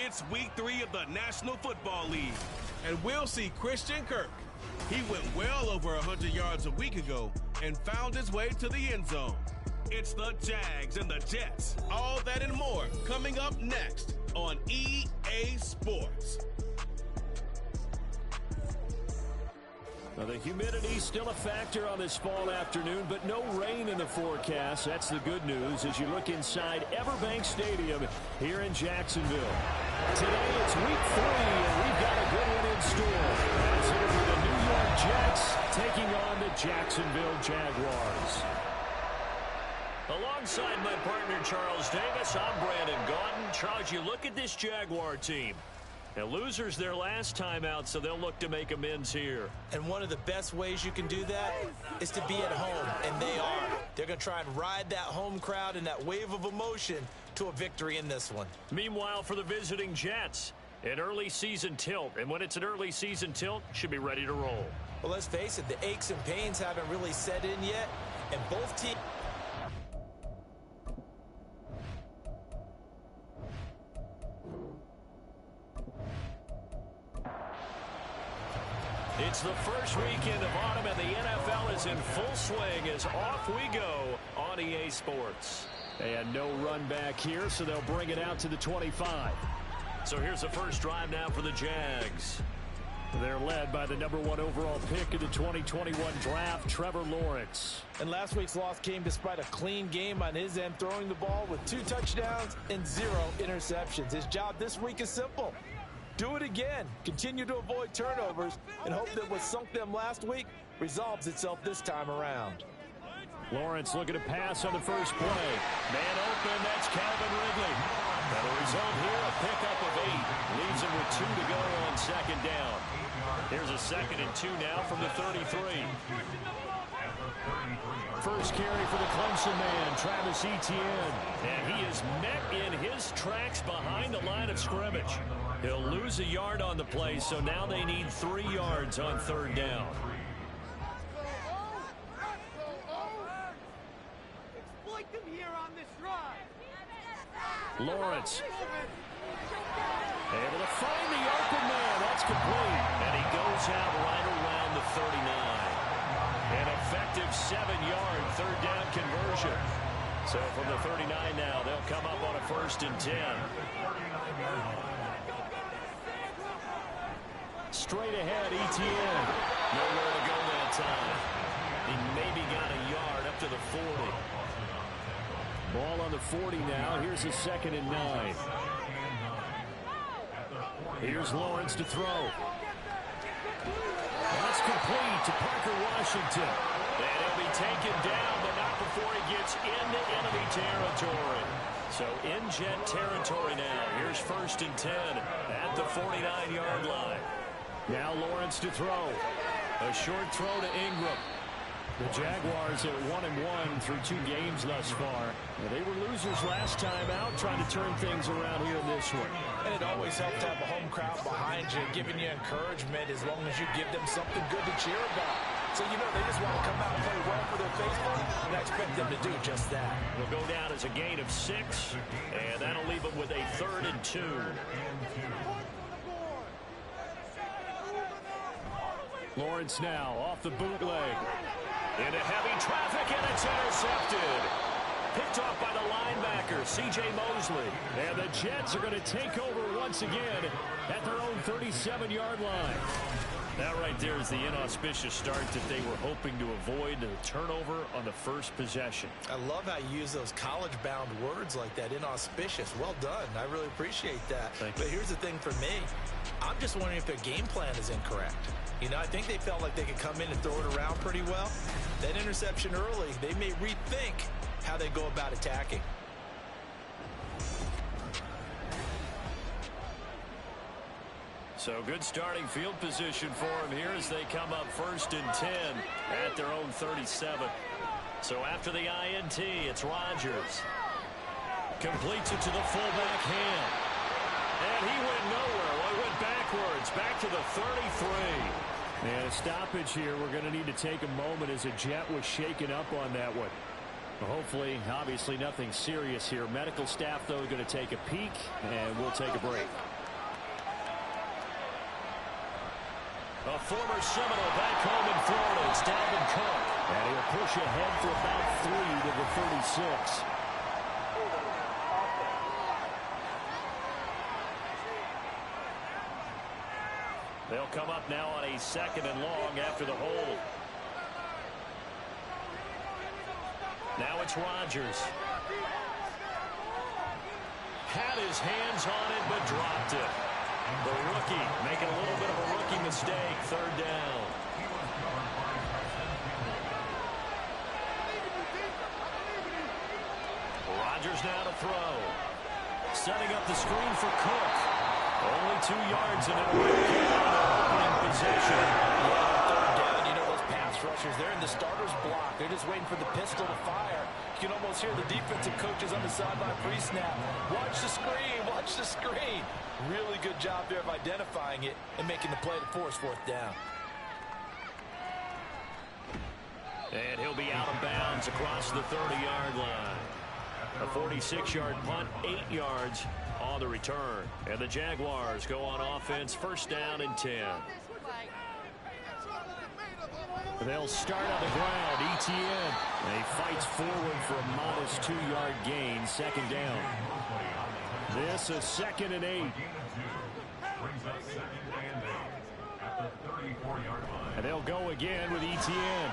It's week 3 of the National Football League, and we'll see Christian Kirk. He went well over 100 yards a week ago and found his way to the end zone. It's the Jags and the Jets. All that and more coming up next on EA Sports. Well, the humidity's still a factor on this fall afternoon, but no rain in the forecast. That's the good news as you look inside EverBank Stadium here in Jacksonville. Today it's week 3, and we've got a good one in store. As it'll be the New York Jets taking on the Jacksonville Jaguars. Alongside my partner Charles Davis, I'm Brandon Gaudin. Charles, you look at this Jaguar team. Now, losers their last time out, so they'll look to make amends here. And one of the best ways you can do that is to be at home, and they are. They're going to try and ride that home crowd and that wave of emotion to a victory in this one. Meanwhile, for the visiting Jets, an early season tilt. And when it's an early season tilt, should be ready to roll. Well, let's face it, the aches and pains haven't really set in yet, and both teams... It's the first weekend of autumn, and the NFL is in full swing as off we go on EA Sports. And no run back here, so they'll bring it out to the 25. So here's the first drive now for the Jags. They're led by the #1 overall pick of the 2021 draft, Trevor Lawrence. And last week's loss came despite a clean game on his end, throwing the ball with 2 touchdowns and 0 interceptions. His job this week is simple. Do it again. Continue to avoid turnovers and hope that what sunk them last week resolves itself this time around. Lawrence looking to pass on the first play. Man open, that's Calvin Ridley. And the result here, a pickup of 8. Leaves him with 2 to go on second down. Here's a 2nd and 2 now from the 33. First carry for the Clemson man, Travis Etienne. And he is met in his tracks behind the line of scrimmage. He'll lose a yard on the play, so now they need 3 yards on 3rd down. Exploit them here on this drive. Lawrence. Able to find the open man. That's complete. And he goes out right around the 39. An effective 7-yard 3rd down conversion. So from the 39 now, they'll come up on a 1st and 10. Straight ahead, Etienne. Nowhere to go that time. He maybe got a yard up to the 40. Ball on the 40 now. Here's a 2nd and 9. Here's Lawrence to throw. That's complete to Parker Washington. And he'll be taken down, but not before he gets into enemy territory. So in Jet territory now. Here's 1st and 10 at the 49-yard line. Now Lawrence to throw. A short throw to Ingram. The Jaguars at 1-1 through 2 games thus far. They were losers last time out, trying to turn things around here in this one. And it always helps to have a home crowd behind you, giving you encouragement as long as you give them something good to cheer about. So, you know, they just want to come out and play well for their faithful, and I expect them to do just that. Will go down as a gain of 6, and that'll leave them with a 3rd and 2. Lawrence now off the bootleg. Into heavy traffic, and it's intercepted. Picked off by the linebacker, C.J. Mosley. And the Jets are going to take over once again at their own 37-yard line. That right there is the inauspicious start that they were hoping to avoid, the turnover on the first possession. I love how you use those college-bound words like that, inauspicious. Well done. I really appreciate that. But here's the thing for me. I'm just wondering if their game plan is incorrect. You know, I think they felt like they could come in and throw it around pretty well. That interception early, they may rethink how they go about attacking. So good starting field position for them here as they come up 1st and 10 at their own 37. So after the INT, it's Rodgers. Completes it to the fullback hand. And he went nowhere. Well, he went backwards, back to the 33. And a stoppage here. We're going to need to take a moment as a Jet was shaken up on that one. Hopefully, obviously nothing serious here. Medical staff, though, going to take a peek, and we'll take a break. A former Seminole back home in Florida. It's Dalvin Cook. And he'll push ahead for about 3 to the 36. They'll come up now on a 2nd and long after the hold. Now it's Rodgers. Had his hands on it, but dropped it. The rookie making a little bit of a rookie mistake. 3rd down. Rodgers now to throw. Setting up the screen for Cook. Only 2 yards and it'll be on their opening possession. Yeah, 3rd down. You know those pass rushers, they're in the starter's block. They're just waiting for the pistol to fire. You can almost hear the defensive coaches on the sideline pre-snap. Watch the screen. Watch the screen. Really good job there of identifying it and making the play to force 4th down. And he'll be out of bounds across the 30-yard line. A 46-yard punt, 8 yards on the return. And the Jaguars go on offense, 1st down and 10. They'll start on the ground. Etienne. And he fights forward for a modest 2-yard gain. 2nd down. This is 2nd and 8. And they'll go again with Etienne.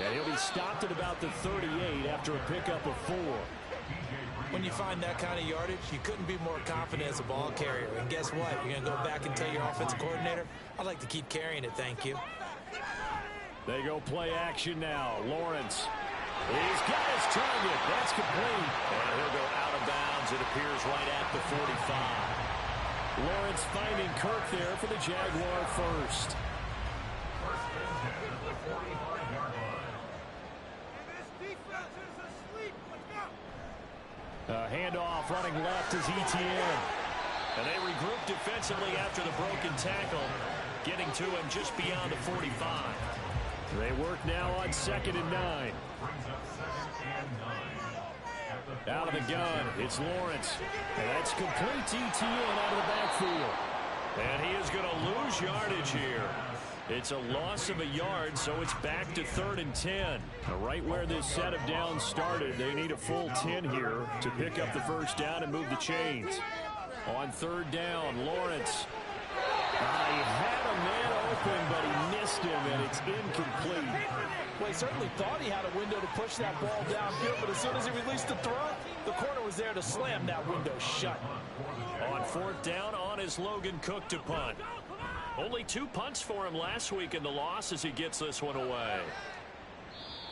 And he'll be stopped at about the 38 after a pickup of 4. When you find that kind of yardage, you couldn't be more confident as a ball carrier. And guess what? You're going to go back and tell your offensive coordinator, I'd like to keep carrying it, thank you. They go play action now. Lawrence. He's got his target. That's complete. And he'll go out of bounds. It appears right at the 45. Lawrence finding Kirk there for the Jaguar 1st. Handoff running left is Etienne. And they regroup defensively after the broken tackle, getting to him just beyond the 45. They work now on 2nd and 9. Out of the gun, it's Lawrence. And that's complete to Etienne out of the backfield. And he is going to lose yardage here. It's a loss of a yard, so it's back to 3rd and 10. Right where this set of downs started, they need a full 10 here to pick up the 1st down and move the chains. On 3rd down, Lawrence. He had a man open, but he missed him, and it's incomplete. Well, he certainly thought he had a window to push that ball downfield, but as soon as he released the throw, the corner was there to slam that window shut. On 4th down, on is Logan Cook to punt. Only 2 punts for him last week in the loss as he gets this one away.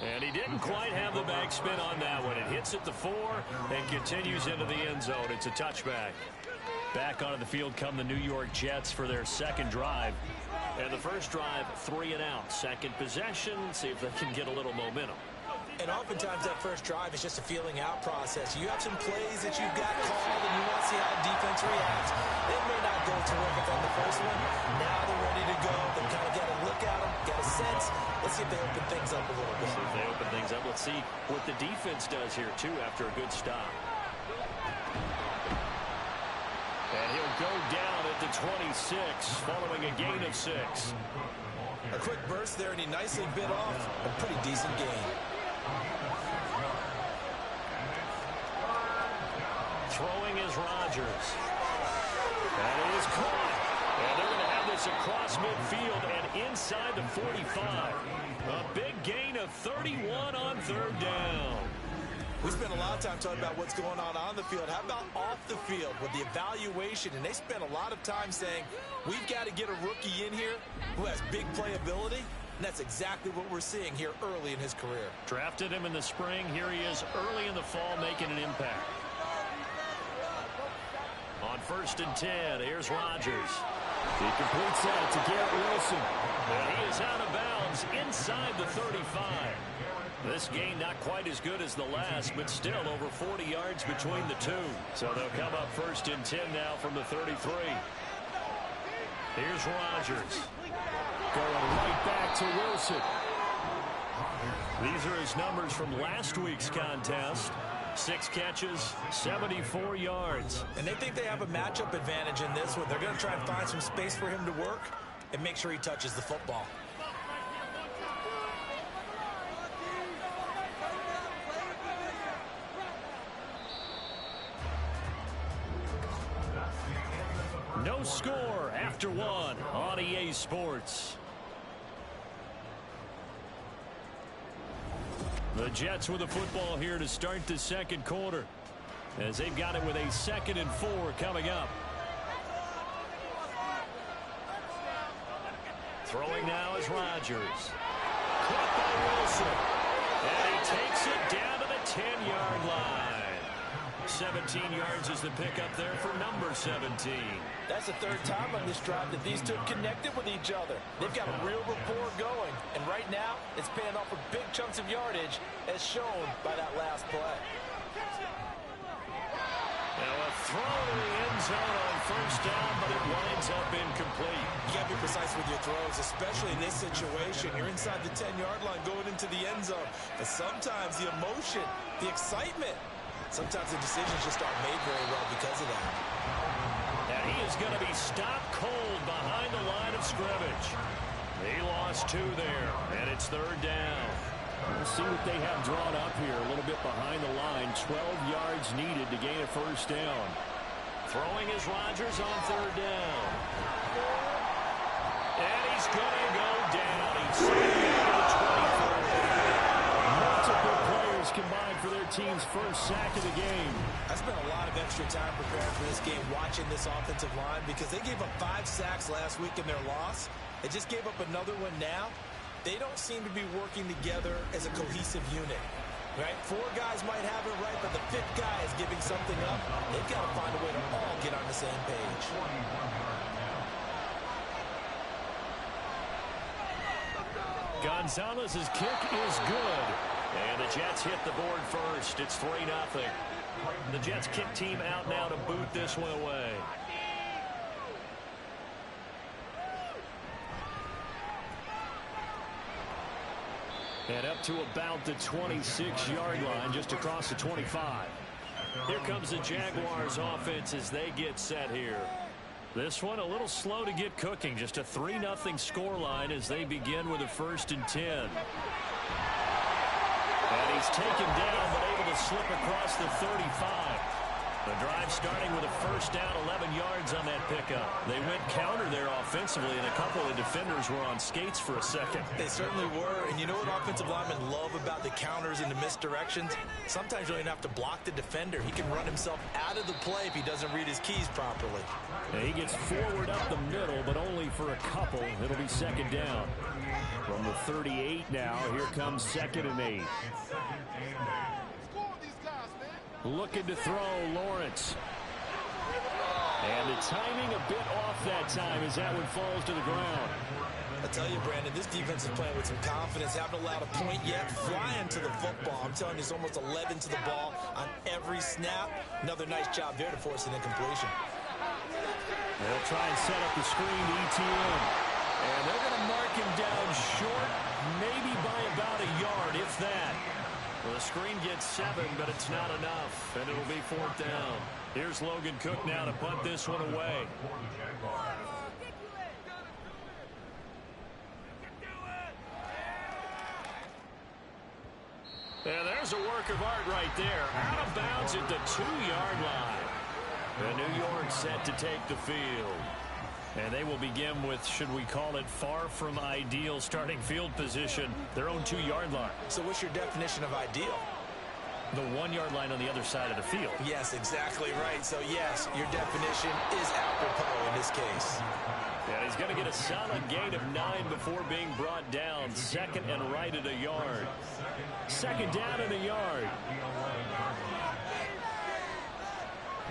And he didn't quite have the backspin on that one. It hits at the 4 and continues into the end zone. It's a touchback. Back onto the field come the New York Jets for their 2nd drive. And the 1st drive, 3 and out. 2nd possession, see if they can get a little momentum. And oftentimes that 1st drive is just a feeling out process. You have some plays that you've got called and you want to see how the defense reacts. It may not go terrific on the 1st one. Now they're ready to go. They kind of get a look at them, get a sense. Let's see if they open things up a little bit. See if they open things up. Let's see what the defense does here, too, after a good stop. And he'll go down at the 26 following a gain of 6. A quick burst there, and he nicely bit off a pretty decent gain. Throwing is Rodgers. That is caught. And they're going to have this across midfield and inside the 45. A big gain of 31 on 3rd down. We spent a lot of time talking about what's going on the field. How about off the field with the evaluation? And they spent a lot of time saying, we've got to get a rookie in here who has big playability. And that's exactly what we're seeing here early in his career. Drafted him in the spring. Here he is early in the fall making an impact. On 1st and 10, here's Rodgers. He completes that to Garrett Wilson. And he is out of bounds inside the 35. This game not quite as good as the last, but still over 40 yards between the two. So they'll come up 1st and 10 now from the 33. Here's Rodgers. Going right back to Wilson. These are his numbers from last week's contest. 6 catches, 74 yards. And they think they have a matchup advantage in this one. They're going to try and find some space for him to work. and make sure he touches the football. No score after one on EA Sports. The Jets with the football here to start the second quarter, as they've got it with a 2nd and 4 coming up. Throwing now is Rodgers. Caught by Wilson. And he takes it down to the 10-yard line. 17 yards is the pickup there for number 17. That's the 3rd time on this drive that these two connected with each other. They've got a real rapport going. And right now, it's paying off with big chunks of yardage, as shown by that last play. Now a throw to the end zone on 1st down, but it winds up incomplete. You got to be precise with your throws, especially in this situation. You're inside the 10-yard line going into the end zone. But sometimes the emotion, the excitement, sometimes the decisions just aren't made very well because of that. And he is going to be stopped cold behind the line of scrimmage. He lost 2 there, and it's 3rd down. We'll see what they have drawn up here. A little bit behind the line. 12 yards needed to gain a 1st down. Throwing is Rodgers on 3rd down. And he's going to go down. He's sacked at the 24. Multiple players combined for their team's 1st sack of the game. I spent a lot of extra time preparing for this game, watching this offensive line, because they gave up 5 sacks last week in their loss. They just gave up another one now. They don't seem to be working together as a cohesive unit, right? 4 guys might have it right, but the 5th guy is giving something up. They've got to find a way to all get on the same page. Gonzalez's kick is good. And the Jets hit the board first. It's 3-0. The Jets kick team out now to boot this one away. And up to about the 26-yard line, just across the 25. Here comes the Jaguars offense as they get set here. This one a little slow to get cooking. Just a 3-0 scoreline as they begin with a 1st and 10. And he's taken down but able to slip across the 35. The drive starting with a 1st down, 11 yards on that pickup. They went counter there offensively, and a couple of defenders were on skates for a second. They certainly were, and you know what offensive linemen love about the counters and the misdirections? Sometimes you don't even have to block the defender. He can run himself out of the play if he doesn't read his keys properly. And he gets forward up the middle, but only for a couple. It'll be 2nd down. From the 38 now, here comes 2nd and 8. Looking to throw, Lawrence. And the timing a bit off that time as that one falls to the ground. I tell you, Brandon, this defense is playing with some confidence. Haven't allowed a point yet. Flying to the football. I'm telling you, it's almost 11 to the ball on every snap. Another nice job there to force an incompletion. They'll try and set up the screen to ETN. And they're going to mark him down short, maybe by about a yard, if that. Well, the screen gets 7, but it's not enough, and it'll be 4th down. Here's Logan Cook now to punt this one away. And there's a work of art right there. Out of bounds at the 2-yard line. And New York set to take the field. And they will begin with, should we call it, far from ideal starting field position, their own 2-yard line. So what's your definition of ideal? The 1-yard line on the other side of the field. Yes, exactly right. So, yes, your definition is apropos in this case. And he's going to get a solid gain of 9 before being brought down. 2nd and right at a yard. 2nd down at a yard.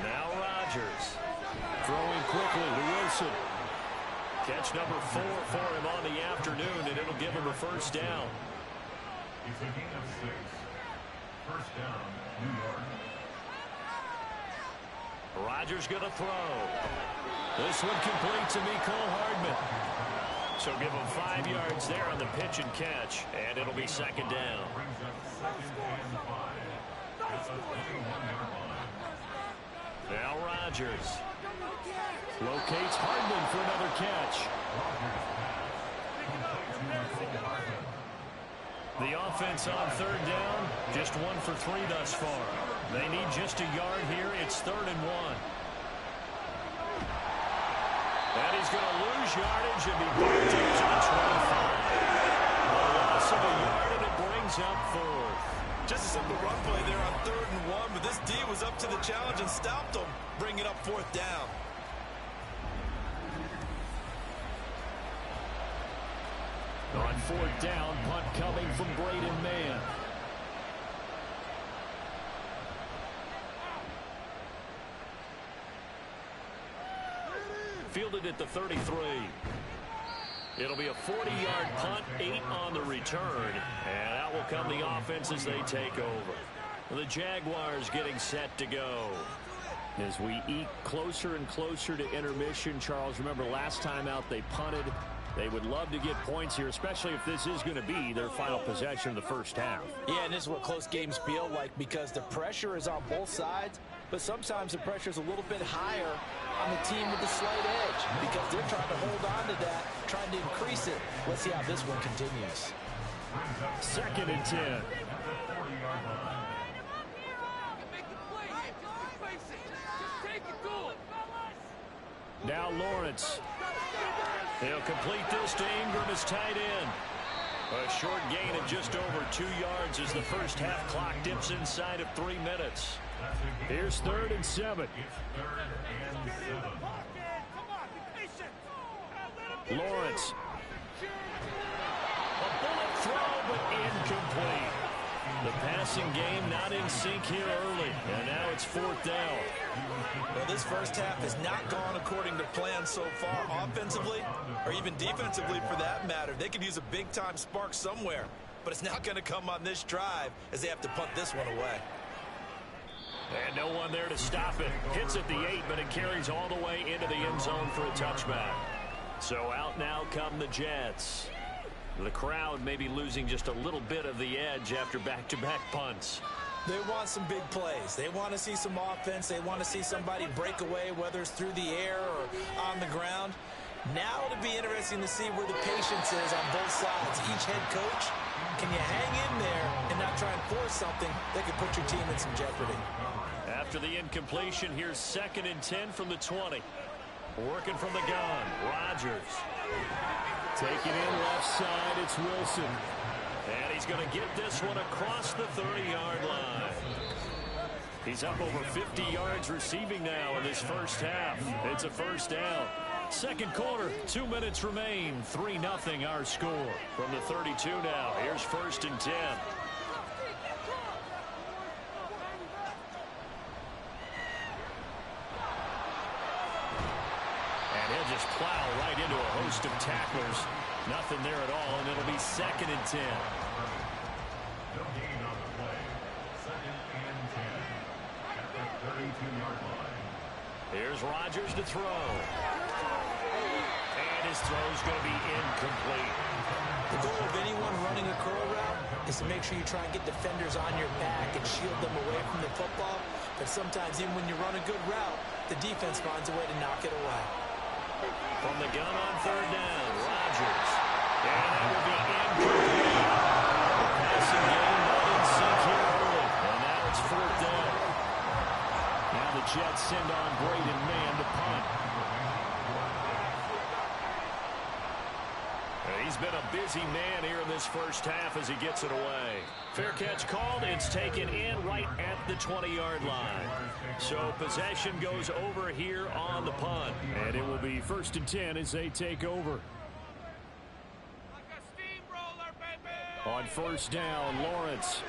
Now Rodgers. Throwing quickly to Wilson. Catch number 4 for him on the afternoon, and it'll give him a 1st down. It's a gain of 6. 1st down, New York. Rodgers going to throw. This one complete to Mecole Hardman. So give him 5 yards there on the pitch and catch, and it'll be 2nd down. Now Rodgers locates Hardman for another catch. The offense on third down, just 1 for 3 thus far. They need just a yard here. It's 3rd and 1. And he's going to lose yardage and be backed up to the 25. A loss of a yard, and it brings up 4th. Just a simple run play there on 3rd and 1, but this D was up to the challenge and stopped them, bringing up 4th down. On 4th down, punt coming from Braden Mann. Fielded at the 33. It'll be a 40-yard punt, 8 on the return. And out will come the offense as they take over. The Jaguars getting set to go. As we eke closer and closer to intermission, Charles, remember last time out they punted. They would love to get points here, especially if this is going to be their final possession of the first half. Yeah, and this is what close games feel like because the pressure is on both sides, but sometimes the pressure is a little bit higher on the team with the slight edge because they're trying to hold on to that, trying to increase it. Let's see how this one continues. 2nd and 10. Now Lawrence. He'll complete this to Ingram as tight end. A short gain of just over 2 yards as the first half clock dips inside of 3 minutes. Here's 3rd and 7. Lawrence. A bullet throw, but incomplete. The passing game not in sync here early, and now it's 4th down. Well, this first half has not gone according to plan so far offensively, or even defensively for that matter. They could use a big-time spark somewhere, but it's not going to come on this drive as they have to punt this one away. And no one there to stop it. Hits at the 8, but it carries all the way into the end zone for a touchback. So out now come the Jets. The crowd may be losing just a little bit of the edge after back-to-back punts. They want some big plays. They want to see some offense. They want to see somebody break away, whether it's through the air or on the ground. Now it'll be interesting to see where the patience is on both sides. Each head coach, can you hang in there and not try and force something that could put your team in some jeopardy? After the incompletion, here's 2nd and 10 from the 20. Working from the gun, Rodgers. Taking in left side, it's Wilson. And he's going to get this one across the 30-yard line. He's up over 50 yards receiving now in this first half. It's a first down. Second quarter, 2 minutes remain. 3-0 our score. From the 32 now, here's 1st and 10. He'll just plow right into a host of tacklers. Nothing there at all, and it'll be 2nd and 10. No gain on the play. 2nd and 10 at the 32-yard line. Here's Rodgers to throw. And his throw's going to be incomplete. The goal of anyone running a curl route is to make sure you try and get defenders on your back and shield them away from the football. But sometimes even when you run a good route, the defense finds a way to knock it away. From the gun on 3rd down, Rodgers. And that will be incomplete. The passing game not in sync here early. And now it's 4th down. Now the Jets send on Braden Mann to punt. He's been a busy man here in this first half as he gets it away. Fair catch called. It's taken in right at the 20-yard line. So possession goes over here on the punt. And it will be 1st and 10 as they take over. On 1st down, Lawrence.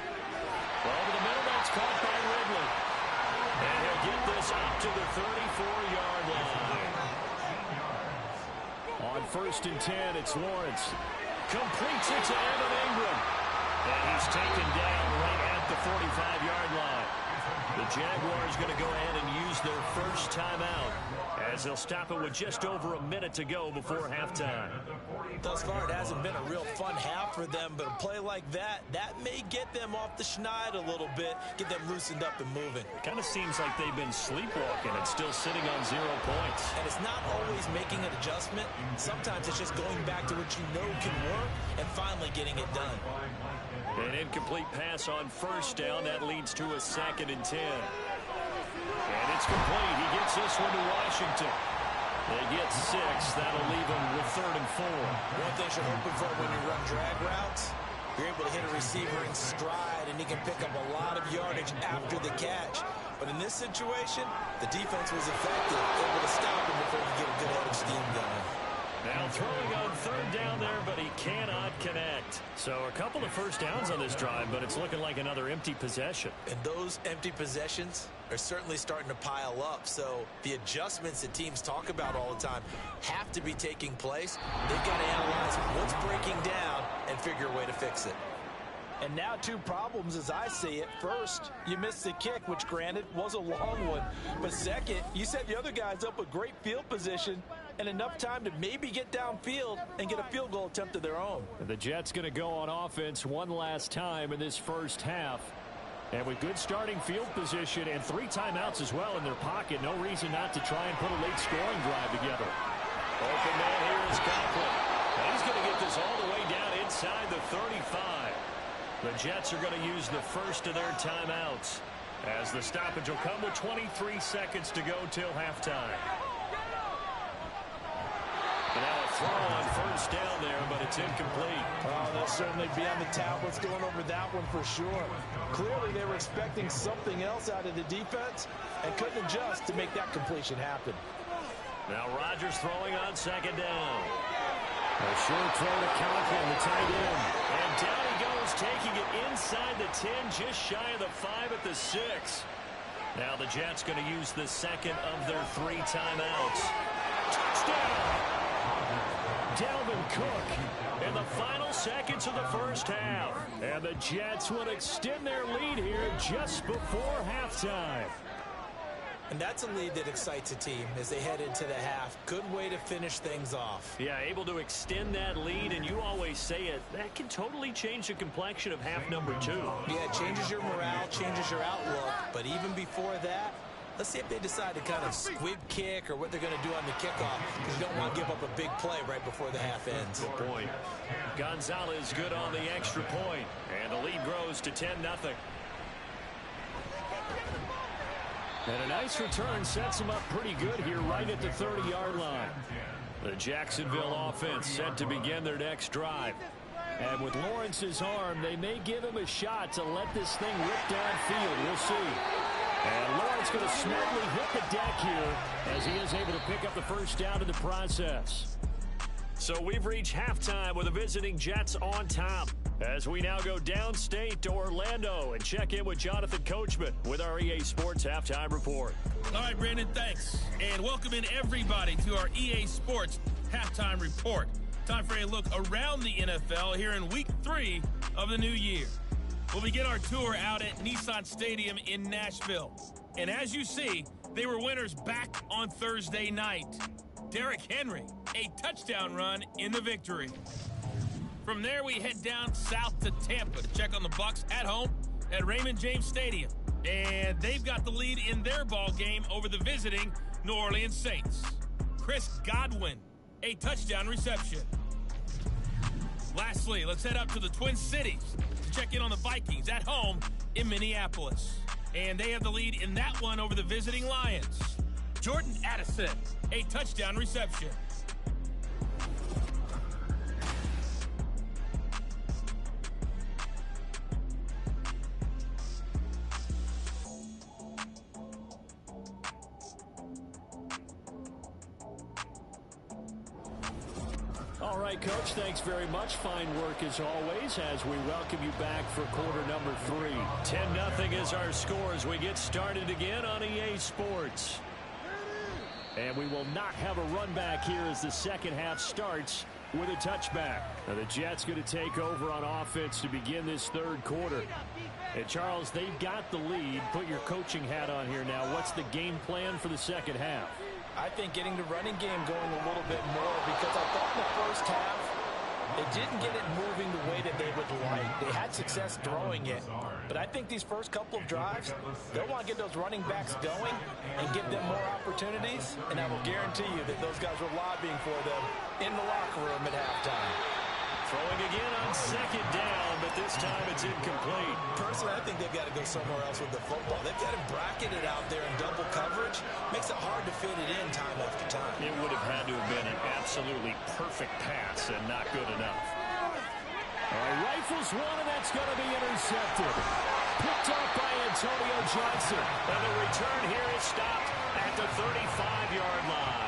Over the middle, that's caught by Ridley. And he'll get this up to the 34-yard line. On 1st and 10, it's Lawrence. Completes it to Evan Ingram. And he's taken down right at the 45-yard line. The Jaguars going to go ahead and use their first timeout as they'll stop it with just over a minute to go before halftime. At the 45 Thus far, it hasn't been a real fun half for them, but a play like that may get them off the schneid a little bit, get them loosened up and moving. Kind of seems like they've been sleepwalking and still sitting on 0 points. And it's not always making an adjustment. Sometimes it's just going back to what you know can work and finally getting it done. An incomplete pass on first down. That leads to a 2nd and 10. And it's complete. He gets this one to Washington. They get 6. That'll leave them with 3rd and 4. One thing you're hoping for when you run drag routes, you're able to hit a receiver in stride, and he can pick up a lot of yardage after the catch. But in this situation, the defense was effective, able to stop him before he get a good head of steam going. Now throwing on 3rd down there, but he cannot connect. So a couple of first downs on this drive, but it's looking like another empty possession. And those empty possessions are certainly starting to pile up. So the adjustments that teams talk about all the time have to be taking place. They've got to analyze what's breaking down and figure a way to fix it. And now 2 problems as I see it. First, you missed the kick, which granted was a long one. But second, you set the other guys up with great field position and enough time to maybe get downfield and get a field goal attempt of their own. The Jets going to go on offense one last time in this first half. And with good starting field position and 3 timeouts as well in their pocket, no reason not to try and put a late scoring drive together. Open man here is Conklin. And he's going to get this all the way down inside the 35. The Jets are going to use the first of their timeouts, as the stoppage will come with 23 seconds to go till halftime. And now a throw on first down there, but it's incomplete. Oh, they'll certainly be on the tablets going over that one for sure. Clearly they were expecting something else out of the defense and couldn't adjust to make that completion happen. Now Rodgers throwing on 2nd down. A short throw to Conklin, the tight end. And down he goes, taking it inside the 10, just shy of the 5 at the 6. Now the Jets going to use the 2nd of their 3 timeouts. Touchdown! Dalvin Cook in the final seconds of the first half. And the Jets will extend their lead here just before halftime. And that's a lead that excites a team as they head into the half. Good way to finish things off. Yeah, able to extend that lead, and you always say it, that can totally change the complexion of half number 2. Yeah, it changes your morale, changes your outlook. But even before that, let's see if they decide to kind of squib kick or what they're going to do on the kickoff, because you don't want to give up a big play right before the half ends. Good point. Gonzalez good on the extra point, and the lead grows to 10-0. And a nice return sets them up pretty good here right at the 30-yard line. The Jacksonville offense set to begin their next drive. And with Lawrence's arm, they may give him a shot to let this thing rip downfield. We'll see. And Lawrence going to smartly hit the deck here as he is able to pick up the first down in the process. So we've reached halftime with the visiting Jets on top, as we now go downstate to Orlando and check in with Jonathan Coachman with our EA Sports Halftime Report. All right, Brandon, thanks. And welcome in everybody to our EA Sports Halftime Report. Time for a look around the NFL here in Week 3 of the new year. We'll begin our tour out at Nissan Stadium in Nashville. And as you see, they were winners back on Thursday night. Derrick Henry, a touchdown run in the victory. From there, we head down south to Tampa to check on the Bucs at home at Raymond James Stadium. And they've got the lead in their ball game over the visiting New Orleans Saints. Chris Godwin, a touchdown reception. Lastly, let's head up to the Twin Cities to check in on the Vikings at home in Minneapolis. And they have the lead in that one over the visiting Lions. Jordan Addison, a touchdown reception. All right, Coach, thanks very much. Fine work as always as we welcome you back for quarter number 3. 10-0 is our score as we get started again on EA Sports. And we will not have a run back here as the second half starts with a touchback. Now the Jets going to take over on offense to begin this third quarter. And Charles, they've got the lead. Put your coaching hat on here now. What's the game plan for the second half? I think getting the running game going a little bit more, because I thought in the first half They didn't get it moving the way that they would like. They had success throwing it. But I think these first couple of drives, they'll want to get those running backs going and give them more opportunities. And I will guarantee you that those guys were lobbying for them in the locker room at halftime. Throwing again on second down, but this time it's incomplete. Personally, I think they've got to go somewhere else with the football. They've got him bracketed out there in double coverage. Makes it hard to fit it in time after time. It would have had to have been an absolutely perfect pass and not good enough. Rifles one, and that's going to be intercepted. Picked up by Antonio Johnson. And the return here is stopped at the 35-yard line.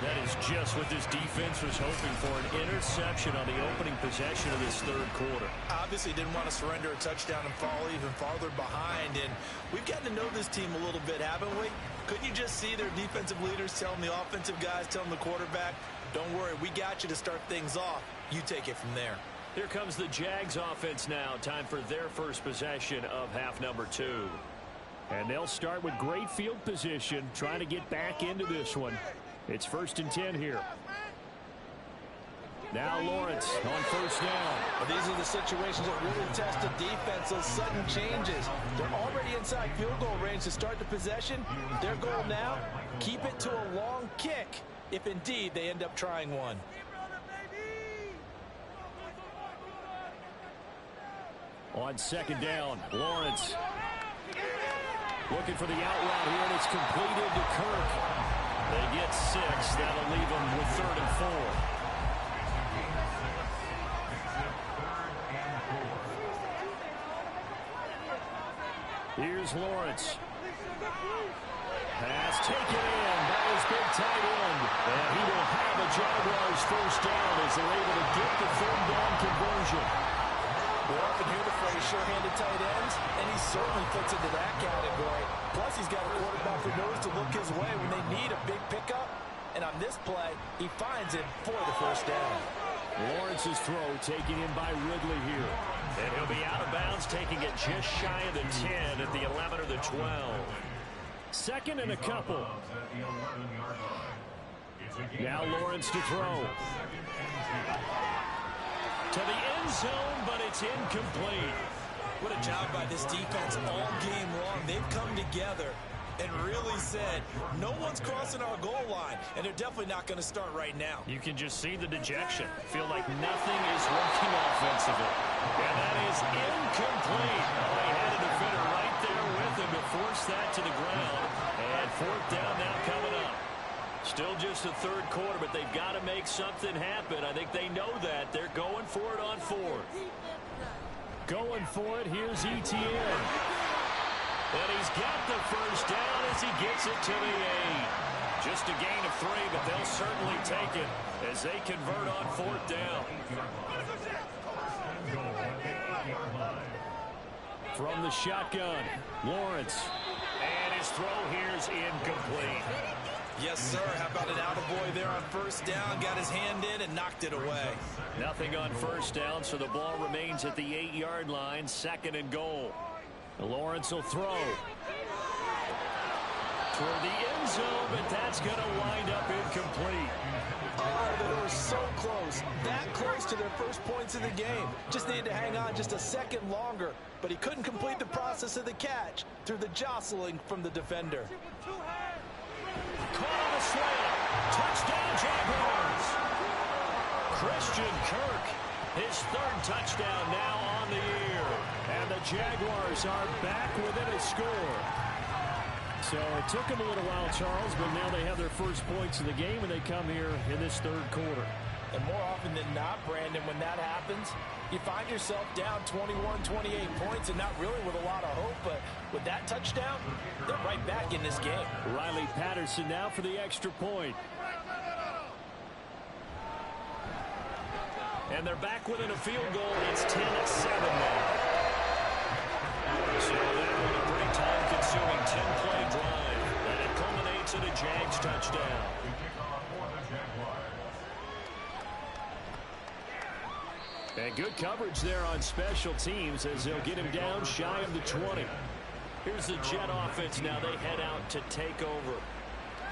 That is just what this defense was hoping for, an interception on the opening possession of this third quarter. Obviously didn't want to surrender a touchdown and fall even farther behind. And we've gotten to know this team a little bit, haven't we? Couldn't you just see their defensive leaders telling the offensive guys, telling the quarterback, don't worry, we got you to start things off. You take it from there. Here comes the Jags offense now. Time for their first possession of half number 2. And they'll start with great field position, trying to get back into this one. It's 1st and 10 here. Now Lawrence on first down. Well, these are the situations that really test a defense, those sudden changes. They're already inside field goal range to start the possession. Their goal now, keep it to a long kick, if indeed they end up trying one. On second down, Lawrence looking for the out route here, and it's completed to Kirk. They get 6. That'll leave them with 3rd and 4. Here's Lawrence. Pass taken in by his big tight end. And he will have a Jaguars first down as they're able to get the 3rd down conversion. We often hear the phrase sure-handed tight ends, and he certainly fits into that category. Plus, he's got a quarterback who knows to look his way when they need a big pickup. And on this play, he finds him for the first down. Lawrence's throw taken in by Ridley here. And he'll be out of bounds, taking it just shy of the 10 at the 11 or the 12. 2nd and a couple. Now Lawrence to throw. To the end zone, but it's incomplete. What a job by this defense all game long. They've come together and really said, no one's crossing our goal line, and they're definitely not going to start right now. You can just see the dejection. Feel like nothing is working offensively. And that is incomplete. They had a defender right there with him to force that to the ground. And 4th down now coming up. Still just the 3rd quarter, but they've got to make something happen. I think they know that. They're going for it on 4th. Going for it, here's ETN. And he's got the first down as he gets it to the 8. Just a gain of 3, but they'll certainly take it as they convert on 4th down. From the shotgun, Lawrence. And his throw here's incomplete. Yes, sir. How about an attaboy there on first down? Got his hand in and knocked it away. Nothing on first down, so the ball remains at the 8-yard line. 2nd and goal. Lawrence will throw. Toward the end zone, but that's going to wind up incomplete. Oh, they were so close. That close to their first points of the game. Just needed to hang on just a second longer. But he couldn't complete the process of the catch through the jostling from the defender. Caught on a slant. Touchdown, Jaguars. Christian Kirk, his 3rd touchdown now on the year. And the Jaguars are back within a score. So it took them a little while, Charles, but now they have their first points of the game, and they come here in this 3rd quarter. And more often than not, Brandon, when that happens, you find yourself down 21, 28 points and not really with a lot of hope. But with that touchdown, they're right back in this game. Riley Patterson now for the extra point. And they're back within a field goal. It's 10-7 now. So that was a pretty time-consuming 10-play drive. And it culminates in a Jags touchdown. And good coverage there on special teams as they'll get him down shy of the 20. Here's the Jet offense now. They head out to take over.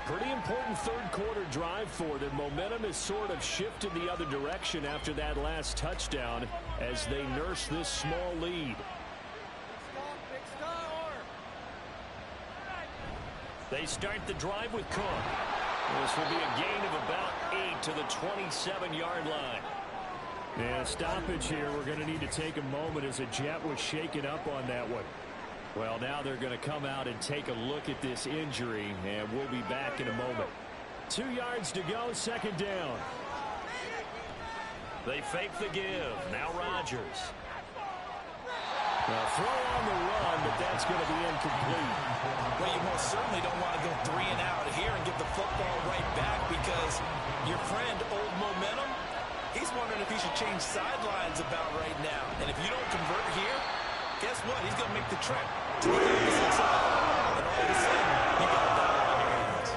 Pretty important third-quarter drive for them. Momentum has sort of shifted the other direction after that last touchdown as they nurse this small lead. They start the drive with Cook. This will be a gain of about 8 to the 27-yard line. Yeah, stoppage here. We're going to need to take a moment as a Jet was shaken up on that one. Well, now they're going to come out and take a look at this injury, and we'll be back in a moment. 2 yards to go, second down. They fake the give. Now Rodgers. Throw on the run, but that's going to be incomplete. Well, you most certainly don't want to go 3 and out here and give the football right back because your friend, Old Momentum, he's wondering if he should change sidelines about right now. And if you don't convert here, guess what? He's going to make the trip to the opposite side. And all of a sudden, you got a battle on your hands.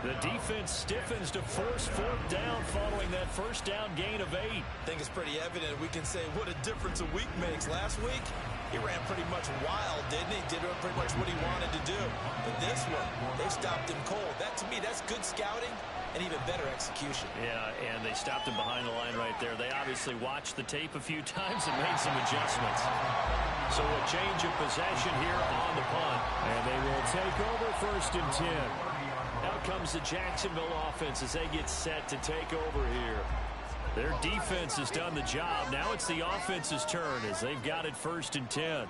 The defense stiffens to force 4th down following that first down gain of 8. I think it's pretty evident we can say what a difference a week makes. Last week, he ran pretty much wild, didn't he? Did pretty much what he wanted to do. But this one, they stopped him cold. That, to me, that's good scouting and even better execution. Yeah, and they stopped him behind the line right there. They obviously watched the tape a few times and made some adjustments. So a change of possession here on the punt. And they will take over 1st and 10. Out comes the Jacksonville offense as they get set to take over here. Their defense has done the job. Now it's the offense's turn as they've got it 1st and 10.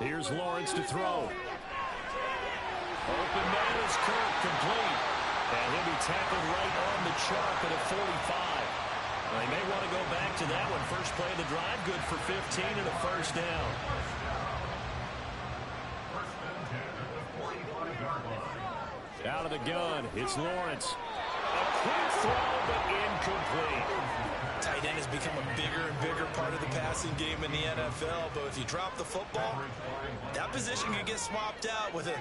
Here's Lawrence to throw. Open man is Kirk, complete. And he'll be tackled right on the chalk at a 45. They may want to go back to that one. First play of the drive, good for 15 and a first down. Out of the gun, it's Lawrence. A quick throw, but incomplete. Tight end has become a bigger and bigger part of the passing game in the NFL, but if you drop the football, that position can get swapped out with a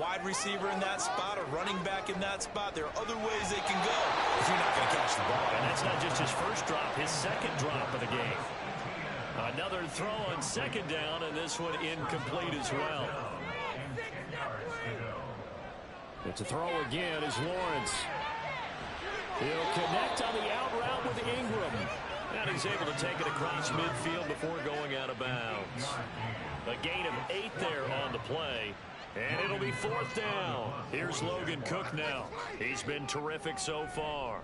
wide receiver in that spot, a running back in that spot. There are other ways they can go if you're not going to catch the ball. And that's not just his first drop, his second drop of the game. Another throw on 2nd down, and this one incomplete as well. It's a throw again as Lawrence. He'll connect on the out route with Ingram. And he's able to take it across midfield before going out of bounds. A gain of 8 there on the play. And it'll be 4th down. Here's Logan Cook now. He's been terrific so far.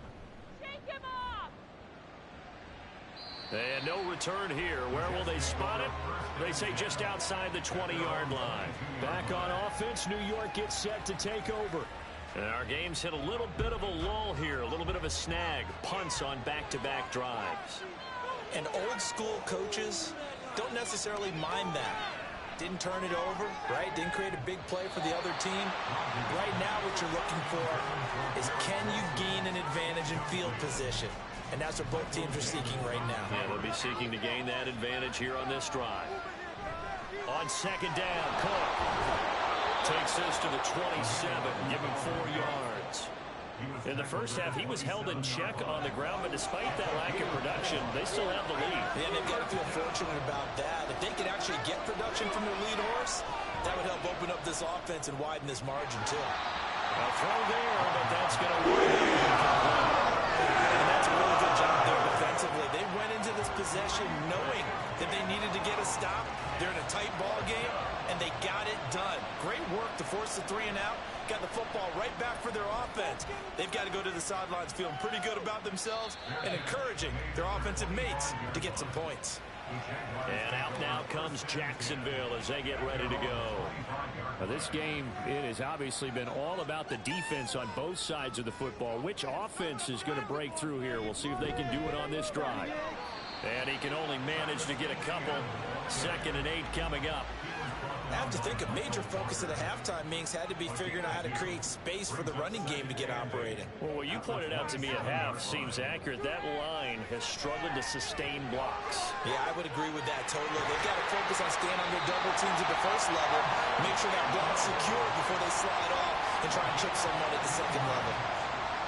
And no return here. Where will they spot it? They say just outside the 20-yard line. Back on offense, New York gets set to take over. And our game's hit a little bit of a lull here, a little bit of a snag. Punts on back-to-back drives. And old school coaches don't necessarily mind that. Didn't turn it over, right? Didn't create a big play for the other team. Right now what you're looking for is can you gain an advantage in field position? And that's what both teams are seeking right now. Yeah, they'll be seeking to gain that advantage here on this drive. On 2nd down, Cook takes this to the 27, give him 4 yards. In the first half, he was held in check on the ground, but despite that lack of production, they still have the lead. Yeah, they've got to feel fortunate about that. If they could actually get production from their lead horse, that would help open up this offense and widen this margin, too. A throw there, but that's going to work. And that's a really good job there defensively. They went into this possession knowing that they needed to get a stop. They're in a tight ball game, and they got it done. Great work to force the 3 and out. Got the football right back for their offense. They've got to go to the sidelines feeling pretty good about themselves and encouraging their offensive mates to get some points. And out now comes Jacksonville as they get ready to go. Now this game, it has obviously been all about the defense on both sides of the football. Which offense is going to break through here? We'll see if they can do it on this drive. And he can only manage to get a couple. 2nd and 8 coming up. I have to think a major focus at the halftime means had to be figuring out how to create space for the running game to get operating. Well, what you pointed out to me at half seems accurate. That line has struggled to sustain blocks. Yeah, I would agree with that totally. They've got to focus on staying on their double teams at the first level, make sure that block's secure before they slide off and try and chip someone at the 2nd level.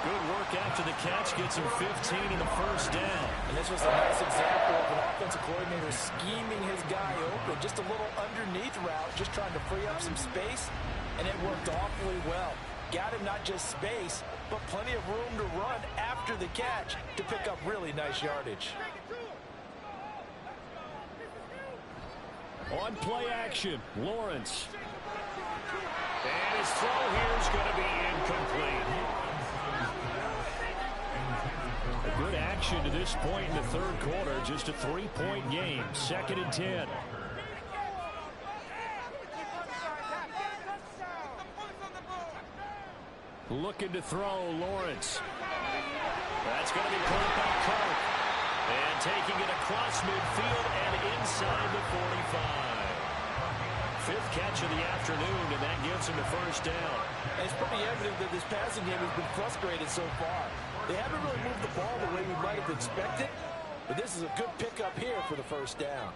Good work after the catch, gets him 15 and a first down. And this This was a nice example of an offensive coordinator scheming his guy open. Just a little underneath route, just trying to free up some space, and it worked awfully well. Got him not just space, but plenty of room to run after the catch to pick up really nice yardage. On play action, Lawrence. And his throw here is going to be incomplete. A good action to this point in the third quarter. Just a 3-point game. 2nd and 10. Looking to throw, Lawrence. That's going to be caught by Kirk. And taking it across midfield and inside the 45. 5th catch of the afternoon, and that gives him the first down. And it's pretty evident that this passing game has been frustrated so far. They haven't really moved the ball the way we might have expected, but this is a good pickup here for the first down.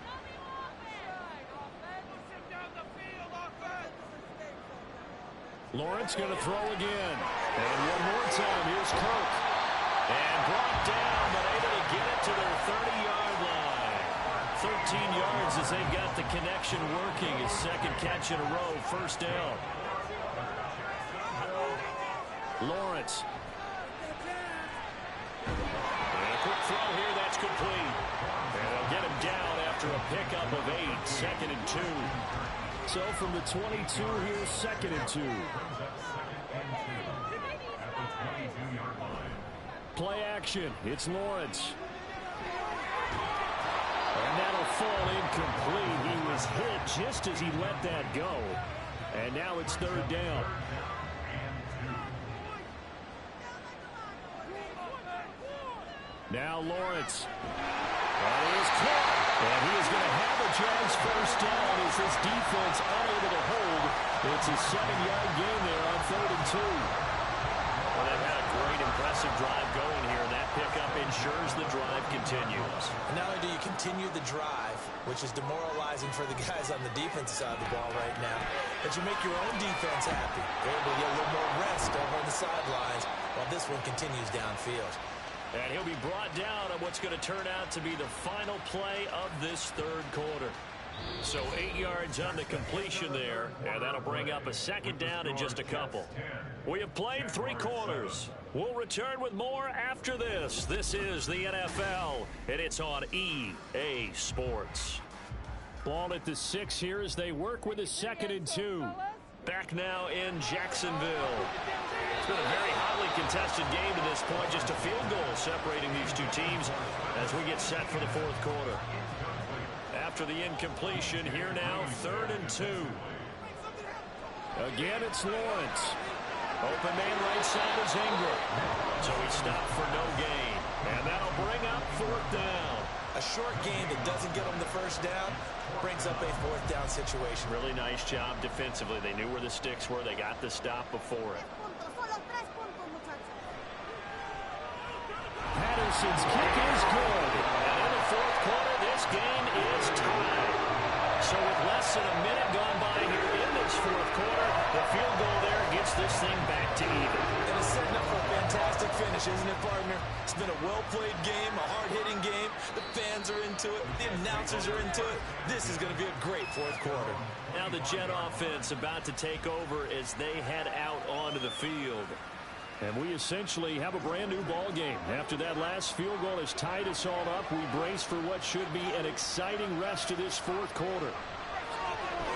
Lawrence going to throw again. And one more time, here's Kirk. And brought down, but able to get it to their 30-yard line. 13 yards as they've got the connection working. His 2nd catch in a row, first down. Lawrence. And a quick throw here, that's complete. And they'll get him down after a pickup of 8, 2nd and 2. So from the 22 here, 2nd and 2. Play action. It's Lawrence. And that'll fall incomplete. He was hit just as he let that go. And now it's 3rd down. Now Lawrence. And he is caught. And he is going to have a Jags first down as this defense unable to hold. It's a 7-yard gain there on 3rd and 2. Well, they've had a great, impressive drive going here, and that pickup ensures the drive continues. And not only do you continue the drive, which is demoralizing for the guys on the defensive side of the ball right now, but you make your own defense happy. They're able to get a little more rest over on the sidelines while this one continues downfield. And he'll be brought down on what's going to turn out to be the final play of this 3rd quarter. So 8 yards on the completion there, and that'll bring up a 2nd down in just a couple. We have played 3 quarters. We'll return with more after this. This is the NFL, and it's on EA Sports. Ball at the 6 here as they work with a 2nd and 2. Back now in Jacksonville. It's been a very hotly contested game to this point. Just a field goal separating these two teams as we get set for the 4th quarter. After the incompletion, here now, 3rd and 2. Again, it's Lawrence. Open man right side is Ingram. So he stopped for no gain. And that'll bring up 4th down. A short game that doesn't get them the first down brings up a 4th down situation. Really nice job defensively. They knew where the sticks were. They got the stop before it. Patterson's kick is good. And in the 4th quarter, this game is tied. So with less than a minute gone by here in this 4th quarter, the field goal there gets this thing back to even. And it's setting up for a fantastic finish, isn't it, partner? It's been a well-played game, a hard-hitting game. The fans are into it. The announcers are into it. This is going to be a great 4th quarter. Now the Jet offense about to take over as they head out onto the field. And we essentially have a brand-new ball game. After that last field goal has tied us all up, we brace for what should be an exciting rest of this 4th quarter.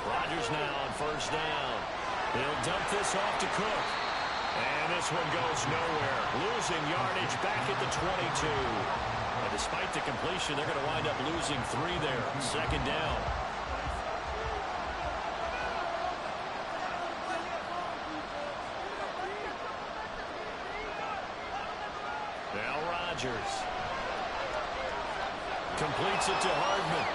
Rodgers now on 1st down. He'll dump this off to Cook. And this one goes nowhere. Losing yardage back at the 22. And despite the completion, they're going to wind up losing 3 there. 2nd down. Now Rodgers. Completes it to Hardman.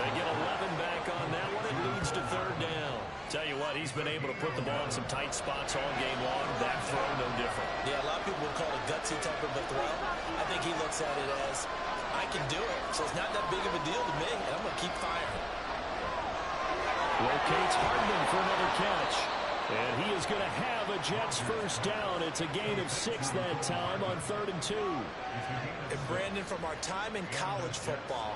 They get 11 back on that one. It leads to 3rd down. Tell you what, he's been able to put the ball in some tight spots all game long. That throw, no different. Yeah, a lot of people would call it gutsy type of a throw. I think he looks at it as, I can do it, so it's not that big of a deal to me, and I'm going to keep firing. Rotates Hardman for another catch. And he is going to have a Jets first down. It's a gain of 6 that time on 3rd and 2. And Brandon, from our time in college football,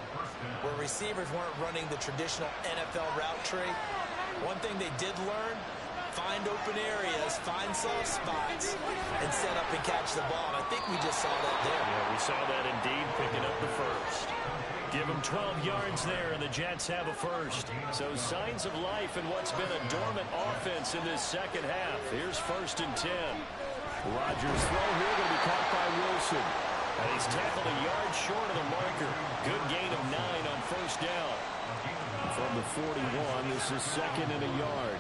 where receivers weren't running the traditional NFL route tree, one thing they did learn, find open areas, find soft spots, and set up and catch the ball. And I think we just saw that there. Yeah, we saw that indeed, picking up the first. Give them 12 yards there, and the Jets have a first. So signs of life in what's been a dormant offense in this second half. Here's 1st and 10. Rodgers' throw here going to be caught by Wilson. And he's tackled a yard short of the marker. Good gain of 9 on 1st down. From the 41, this is 2nd and a yard.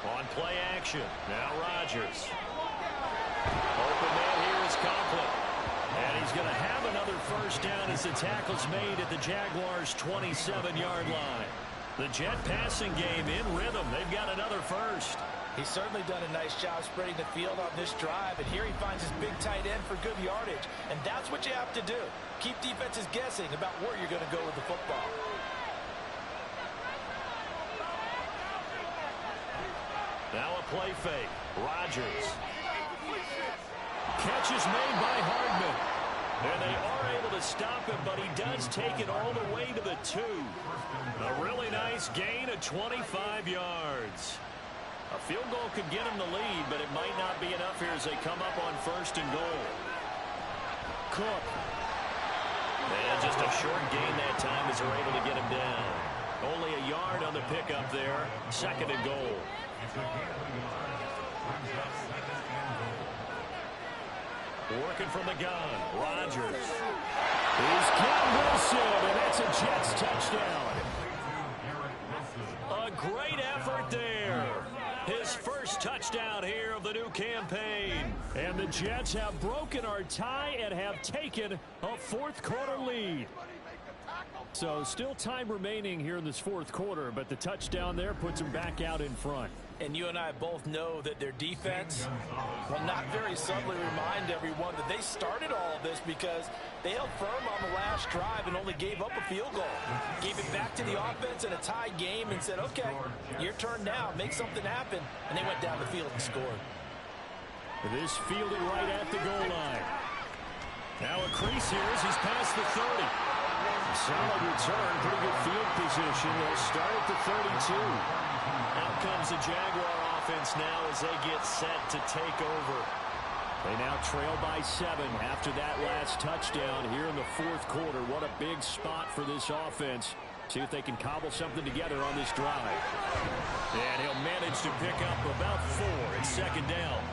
On play action, now Rodgers. Open man here is Conklin. And he's going to have another first down as the tackle's made at the Jaguars' 27-yard line. The Jet passing game in rhythm. They've got another first. He's certainly done a nice job spreading the field on this drive, and here he finds his big tight end for good yardage. And that's what you have to do. Keep defenses guessing about where you're going to go with the football. Now a play fake. Rodgers. Catch is made by Hardman. And they are able to stop him, but he does take it all the way to the 2. A really nice gain of 25 yards. A field goal could get him the lead, but it might not be enough here as they come up on 1st and goal. Cook. And just a short gain that time as they're able to get him down. Only a yard on the pickup there. 2nd and goal. Working from the gun. Rodgers. He's got Wilson, and that's a Jets touchdown. A great effort there. His first touchdown here of the new campaign. And the Jets have broken our tie and have taken a 4th quarter lead. So still time remaining here in this 4th quarter, but the touchdown there puts them back out in front. And you and I both know that their defense will not very subtly remind everyone that they started all of this because they held firm on the last drive and only gave up a field goal. Gave it back to the offense in a tie game and said, okay, your turn now, make something happen. And they went down the field and scored. This fielded right at the goal line. Now a crease here as he's past the 30. Solid return, pretty good field position. They'll start at the 32. Out comes the Jaguar offense now as they get set to take over. They now trail by 7 after that last touchdown here in the 4th quarter. What a big spot for this offense. See if they can cobble something together on this drive. And he'll manage to pick up about 4 at 2nd down.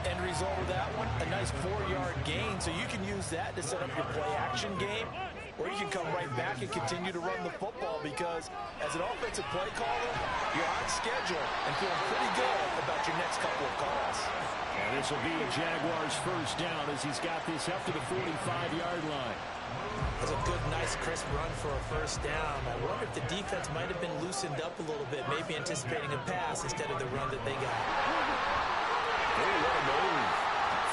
End result of that one, a nice 4-yard gain. So you can use that to set up your play-action game. Or you can come right back and continue to run the football because as an offensive play caller, you're on schedule and feeling pretty good about your next couple of calls. And this will be Jaguars first down as he's got this up to the 45-yard line. That's a good, nice, crisp run for a first down. I wonder if the defense might have been loosened up a little bit, maybe anticipating a pass instead of the run that they got. Hey, what a move.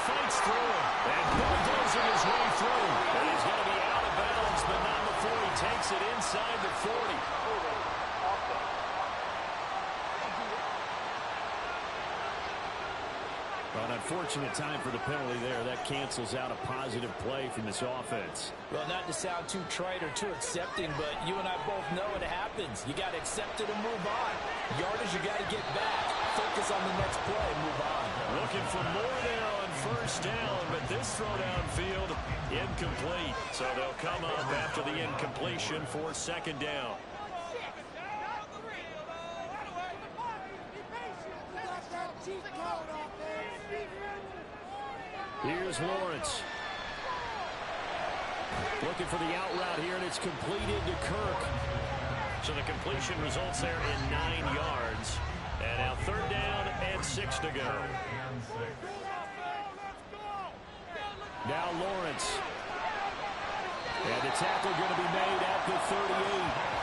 Fights through him. And bulldozing his way through. And he's going to be out of bounds, but not before he takes it inside the 40. An unfortunate time for the penalty there. That cancels out a positive play from this offense. Well, not to sound too trite or too accepting, but you and I both know it happens. You got to accept it and move on. Yardage, you got to get back. Focus on the next play, move on. Looking for more there on first down, but this throw downfield, incomplete. So they'll come up after the incompletion for 2nd down. Here's Lawrence. Looking for the out route here, and it's completed to Kirk. So the completion results there in 9 yards. And now 3rd down and 6 to go. Now Lawrence. And the tackle going to be made at the 38.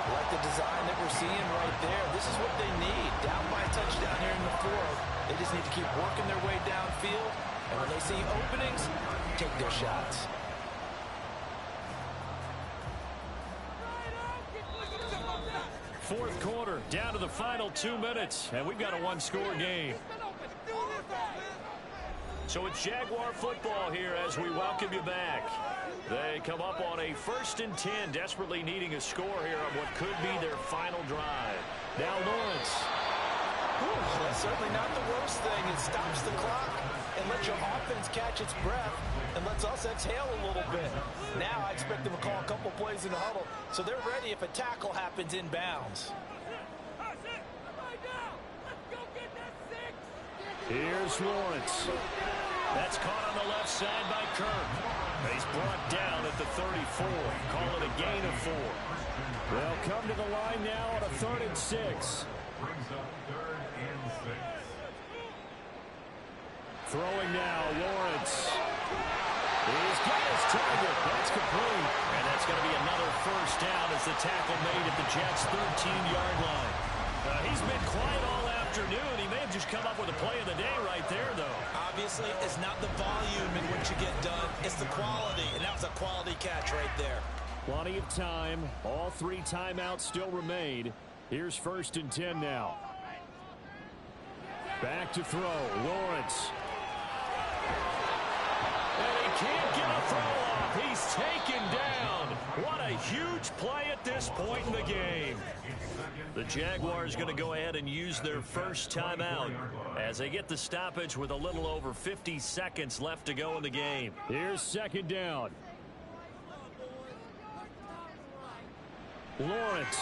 Like the design that we're seeing right there. This is what they need. Down by a touchdown here in the 4th. They just need to keep working their way downfield. And when they see openings, take their shots. fourth quarter, down to the final 2 minutes, and we've got a one-score game. So it's Jaguar football here as we welcome you back. They come up on a 1st and 10, desperately needing a score here on what could be their final drive. Now Lawrence. That's certainly not the worst thing. It stops the clock and lets your offense catch its breath and lets us exhale a little bit. Now I expect them to call a couple plays in the huddle so they're ready if a tackle happens inbounds. Here's Lawrence. That's caught on the left side by Kirk. He's brought down at the 34. Call it a gain of 4. They'll come to the line now on a 3rd and 6. Brings up 3rd and 6. Throwing now, Lawrence. He's got his target. That's complete. And that's going to be another first down as the tackle made at the Jets' 13-yard line. He's been quiet all afternoon. He may have just come up with a play of the day right there, though. Obviously, it's not the volume in which you get done. It's the quality, and that was a quality catch right there. Plenty of time. All 3 timeouts still remain. Here's 1st and 10 now. Back to throw. Lawrence. And he can't get a throw off. He's taken down. What a huge play at this point in the game. The Jaguars going to go ahead and use their first timeout as they get the stoppage with a little over 50 seconds left to go in the game. Here's 2nd down. Lawrence.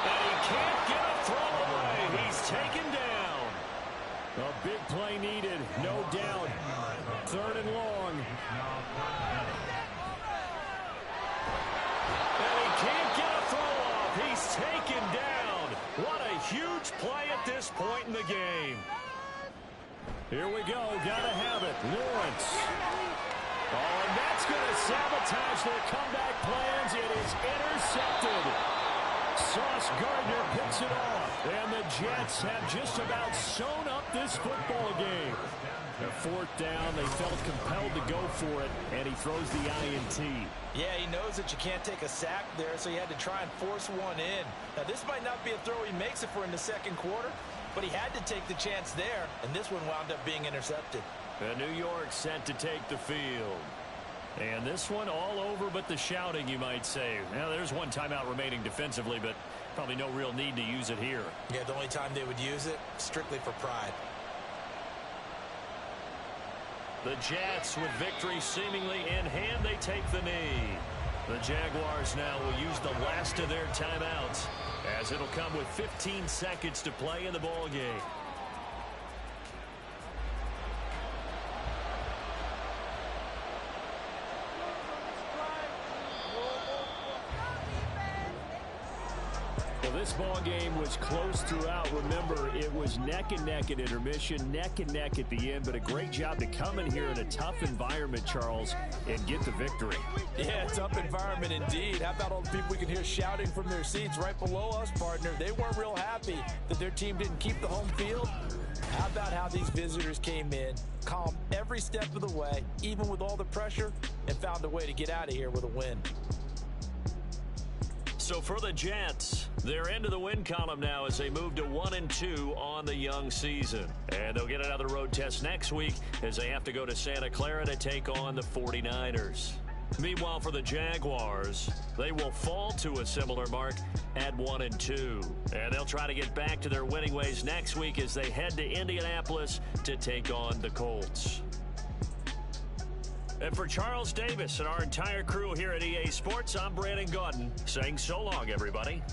And he can't get a throw away. He's taken down. A big play needed, no doubt. 3rd and long. And he can't get a throw off. He's taken down. What a huge play at this point in the game. Here we go. Gotta have it. Lawrence. Oh, and that's going to sabotage their comeback plans. It is intercepted. Sauce Gardner picks it off. And the Jets have just about sewn up this football game. A 4th down, they felt compelled to go for it, and he throws the INT. Yeah, he knows that you can't take a sack there, so he had to try and force one in. Now, this might not be a throw he makes it for in the 2nd quarter, but he had to take the chance there, and this one wound up being intercepted. And New York set to take the field. And this one all over but the shouting, you might say. Now, there's one timeout remaining defensively, but probably no real need to use it here. Yeah, the only time they would use it, strictly for pride. The Jets, with victory seemingly in hand, they take the knee. The Jaguars now will use the last of their timeouts, as it'll come with 15 seconds to play in the ball game. Well, this ball game was close throughout. Remember, it was neck and neck at intermission, neck and neck at the end, but a great job to come in here in a tough environment, Charles, and get the victory. Yeah, tough environment indeed. How about all the people we can hear shouting from their seats right below us, partner? They weren't real happy that their team didn't keep the home field. How about how these visitors came in, calm every step of the way, even with all the pressure, and found a way to get out of here with a win. So for the Jets, they're into the win column now as they move to 1-2 on the young season. And they'll get another road test next week as they have to go to Santa Clara to take on the 49ers. Meanwhile, for the Jaguars, they will fall to a similar mark at 1-2. And they'll try to get back to their winning ways next week as they head to Indianapolis to take on the Colts. And for Charles Davis and our entire crew here at EA Sports, I'm Brandon Gaudin saying so long, everybody.